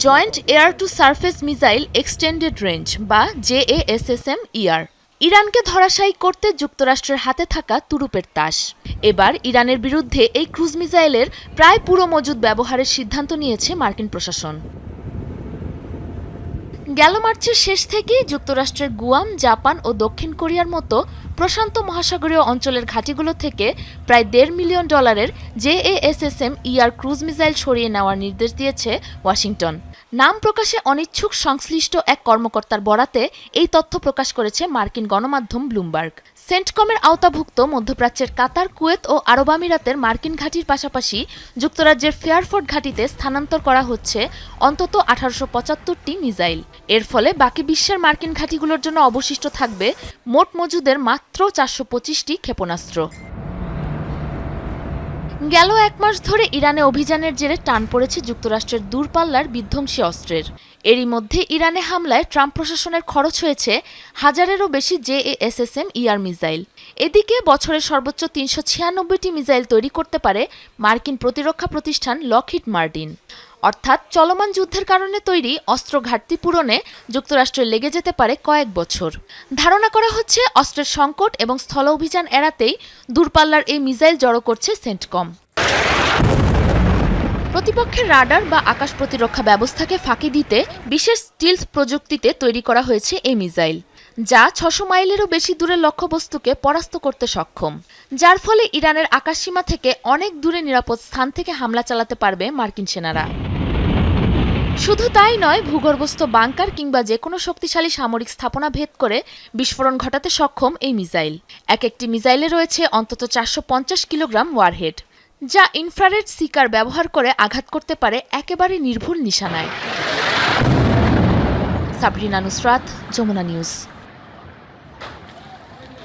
Joint air to surface missile extended range বা JASSM-ER ইরানকে ধরাশায়ী করতে যুক্তরাষ্ট্রের হাতে থাকা তুরুপের তাস। এবার ইরানের বিরুদ্ধে এই ক্রুজ মিসাইলের প্রায় পুরো মজুদ ব্যবহারের সিদ্ধান্ত নিয়েছে মার্কিন প্রশাসন। গেল মার্চের শেষ থেকেই যুক্তরাষ্ট্রের গুয়াম, জাপান ও দক্ষিণ কোরিয়ার মতো প্রশান্ত মহাসাগরীয় অঞ্চলের ঘাঁটিগুলো থেকে প্রায় $1.5 মিলিয়ন JASSM-ER ক্রুজ মিসাইল সরিয়ে নেওয়ার নির্দেশ দিয়েছে ওয়াশিংটন। নাম প্রকাশে অনিচ্ছুক সংশ্লিষ্ট এক কর্মকর্তার বরাতে এই তথ্য প্রকাশ করেছে মার্কিন গণমাধ্যম ব্লুমবার্গ। সেন্টকমের আওতাভুক্ত মধ্যপ্রাচ্যের কাতার, কুয়েত ও আরব আমিরাতের মার্কিন ঘাঁটির পাশাপাশি যুক্তরাজ্যের ফেয়ারফোর্ট ঘাঁটিতে স্থানান্তর করা হচ্ছে অন্তত 1875টি মিসাইল। এর ফলে বাকি বিশ্বের মার্কিন ঘাঁটিগুলোর জন্য অবশিষ্ট থাকবে মোট মজুদের মাত্র 425টি ক্ষেপণাস্ত্র। গেল এক মাস ধরে ইরানে অভিযানের জেরে টান পড়েছে যুক্তরাষ্ট্রের দূরপাল্লার বিধ্বংসী অস্ত্রের। এরই মধ্যে ইরানে হামলায় ট্রাম্প প্রশাসনের খরচ হয়েছে 1000-এরও বেশি JASSM-ER মিসাইল। এদিকে বছরে সর্বোচ্চ 396টি মিসাইল তৈরি করতে পারে মার্কিন প্রতিরক্ষা প্রতিষ্ঠান লকহিড মার্টিন। অর্থাৎ চলমান যুদ্ধের কারণে তৈরি অস্ত্র ঘাটতি পূরণে যুক্তরাষ্ট্রের লেগে যেতে পারে কয়েক বছর। ধারণা করা হচ্ছে অস্ত্রের সংকট এবং স্থল অভিযান এড়াতেই দূরপাল্লার এই মিসাইল জড়ো করছে সেন্টকম। প্রতিপক্ষের রাডার বা আকাশ প্রতিরক্ষা ব্যবস্থাকে ফাঁকি দিতে বিশেষ স্টিলথ প্রযুক্তিতে তৈরি করা হয়েছে এই মিসাইল, যা 600 মাইলেরও বেশি দূরের লক্ষ্যবস্তুকে পরাস্ত করতে সক্ষম, যার ফলে ইরানের আকাশসীমা থেকে অনেক দূরে নিরাপদ স্থান থেকে হামলা চালাতে পারবে মার্কিন সেনারা। শুধু তাই নয়, ভূগর্ভস্থ বাংকার কিংবা যে কোনো শক্তিশালী সামরিক স্থাপনা ভেদ করে বিস্ফোরণ ঘটাতে সক্ষম এই মিসাইল। এক একটি মিসাইলে রয়েছে অন্তত 450 কিলোগ্রাম ওয়ারহেড, যা ইনফ্রারেড সিকার ব্যবহার করে আঘাত করতে পারে একেবারে নির্ভুল নিশানায়। সাবরিনা নুসরাত, যমুনা নিউজ।